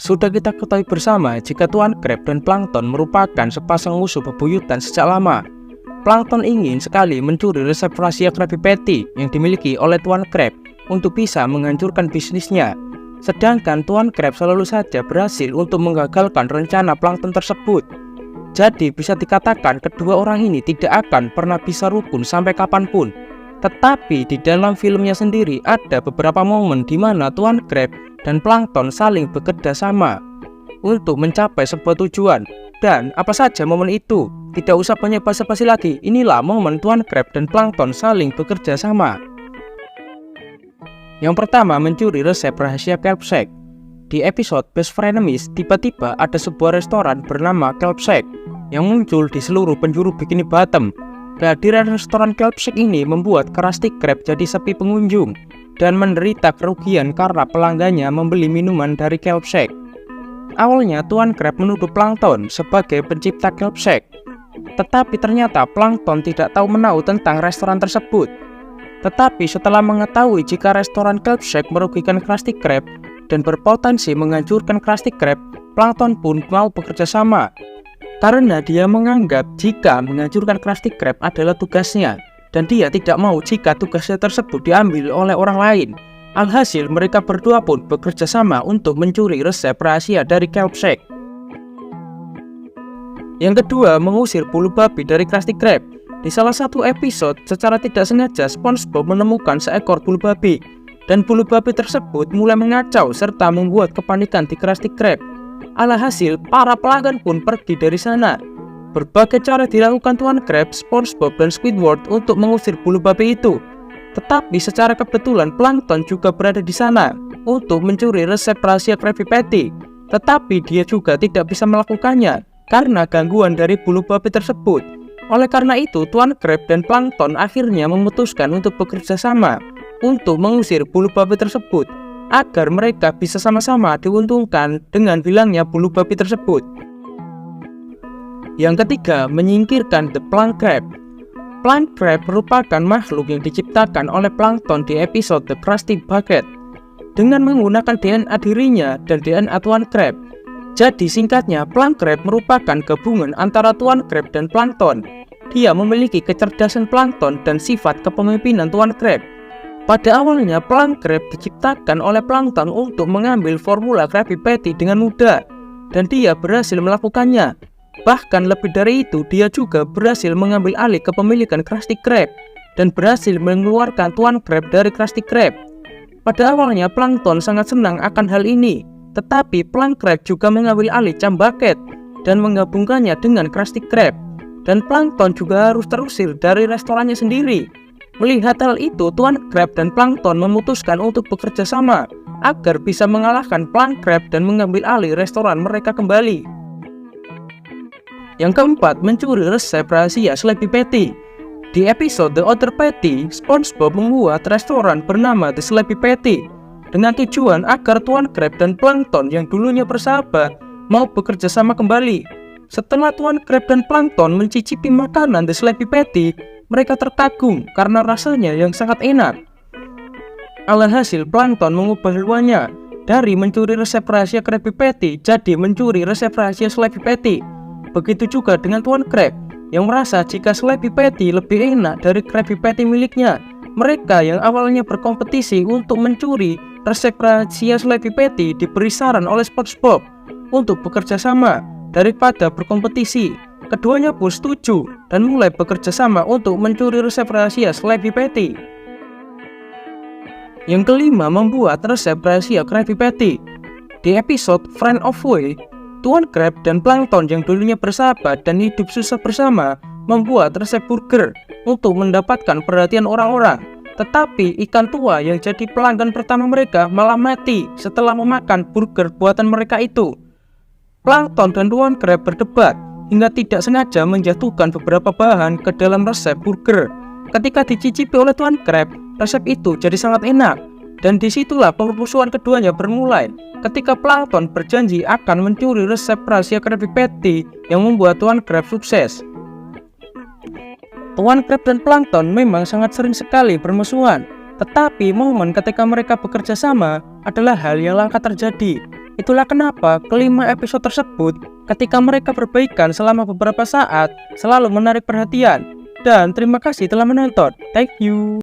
Sudah kita ketahui bersama jika Tuan Crab dan Plankton merupakan sepasang musuh bebuyutan sejak lama. Plankton ingin sekali mencuri resep rahasia Krabby Patty yang dimiliki oleh Tuan Crab untuk bisa menghancurkan bisnisnya. Sedangkan Tuan Crab selalu saja berhasil untuk menggagalkan rencana Plankton tersebut. Jadi bisa dikatakan kedua orang ini tidak akan pernah bisa rukun sampai kapanpun. Tetapi di dalam filmnya sendiri ada beberapa momen di mana Tuan Crab dan Plankton saling bekerja sama untuk mencapai sebuah tujuan. Dan apa saja momen itu? Tidak usah banyak basa-basi lagi. Inilah momen Tuan Crab dan Plankton saling bekerja sama. Yang pertama, mencuri resep rahasia Kelp Shack. Di episode Best Frenemies, tiba-tiba ada sebuah restoran bernama Kelp Shack yang muncul di seluruh penjuru Bikini Bottom. Kehadiran restoran Kelp Shack ini membuat Krusty Krab jadi sepi pengunjung dan menderita kerugian karena pelanggannya membeli minuman dari Kelp Shack. Awalnya Tuan Crab menuduh Plankton sebagai pencipta Kelp Shack, tetapi ternyata Plankton tidak tahu menahu tentang restoran tersebut. Tetapi setelah mengetahui jika restoran Kelp Shack merugikan Krusty Krab dan berpotensi menghancurkan Krusty Krab, Plankton pun mau bekerja sama. Karena dia menganggap jika menghancurkan Krusty Krab adalah tugasnya, dan dia tidak mau jika tugasnya tersebut diambil oleh orang lain. Alhasil mereka berdua pun bekerja sama untuk mencuri resep rahasia dari Kelp Shack. Yang kedua, mengusir bulu babi dari Krusty Krab. Di salah satu episode, secara tidak sengaja SpongeBob menemukan seekor bulu babi, dan bulu babi tersebut mulai mengacau serta membuat kepanikan di Krusty Krab. Alhasil, para pelanggan pun pergi dari sana. Berbagai cara dilakukan Tuan Crab, SpongeBob, dan Squidward untuk mengusir bulu babi itu. Tetapi secara kebetulan Plankton juga berada di sana untuk mencuri resep rahasia Krabby Patty. Tetapi dia juga tidak bisa melakukannya karena gangguan dari bulu babi tersebut. Oleh karena itu, Tuan Crab dan Plankton akhirnya memutuskan untuk bekerja sama untuk mengusir bulu babi tersebut agar mereka bisa sama-sama diuntungkan dengan hilangnya bulu babi tersebut. Yang ketiga, menyingkirkan The Plank Crab. Plank Crab merupakan makhluk yang diciptakan oleh Plankton di episode The Krusty Bucket dengan menggunakan DNA dirinya dan DNA Tuan Crab. Jadi singkatnya, Plank Crab merupakan gabungan antara Tuan Crab dan Plankton. Dia memiliki kecerdasan Plankton dan sifat kepemimpinan Tuan Crab. Pada awalnya, Plank Crab diciptakan oleh Plankton untuk mengambil formula Krabby Patty dengan mudah, dan dia berhasil melakukannya. Bahkan lebih dari itu, dia juga berhasil mengambil alih kepemilikan Krusty Krab dan berhasil mengeluarkan Tuan Crab dari Krusty Krab. Pada awalnya, Plankton sangat senang akan hal ini, tetapi Plank Crab juga mengambil alih Chum Bucket dan menggabungkannya dengan Krusty Krab. Dan Plankton juga harus terusir dari restorannya sendiri. Melihat hal itu, Tuan Crab dan Plankton memutuskan untuk bekerja sama agar bisa mengalahkan Plank Crab dan mengambil alih restoran mereka kembali. Yang keempat, mencuri resep rahasia Sleepy Patty. Di episode The Other Patty, SpongeBob membuat restoran bernama The Sleepy Patty dengan tujuan agar Tuan Crab dan Plankton yang dulunya bersahabat mau bekerja sama kembali. Setelah Tuan Crab dan Plankton mencicipi makanan The Sleepy Patty, mereka terkagum karena rasanya yang sangat enak. Alhasil, Plankton mengubah haluannya dari mencuri resep rahasia Krabby Patty jadi mencuri resep rahasia Sleepy Patty. Begitu juga dengan Tuan Crab yang merasa jika Sleepy Patty lebih enak dari Krabby Patty miliknya. Mereka yang awalnya berkompetisi untuk mencuri resep rahasia Sleepy Patty diberi saran oleh SpongeBob untuk bekerja sama daripada berkompetisi. Keduanya pun setuju dan mulai bekerja sama untuk mencuri resep rahasia Sleepy Patty. Yang kelima, membuat resep rahasia Krabby Patty. Di episode Friend of Way, Tuan Crab dan Plankton yang dulunya bersahabat dan hidup susah bersama membuat resep burger untuk mendapatkan perhatian orang-orang. Tetapi ikan tua yang jadi pelanggan pertama mereka malah mati setelah memakan burger buatan mereka itu. Plankton dan Tuan Crab berdebat hingga tidak sengaja menjatuhkan beberapa bahan ke dalam resep burger. Ketika dicicipi oleh Tuan Crab, resep itu jadi sangat enak. Dan disitulah permusuhan keduanya bermulai ketika Plankton berjanji akan mencuri resep rahasia Krabby Patty yang membuat Tuan Crab sukses. Tuan Crab dan Plankton memang sangat sering sekali bermusuhan, tetapi momen ketika mereka bekerja sama adalah hal yang langka terjadi. Itulah kenapa kelima episode tersebut ketika mereka berbaikan selama beberapa saat selalu menarik perhatian. Dan terima kasih telah menonton. Thank you.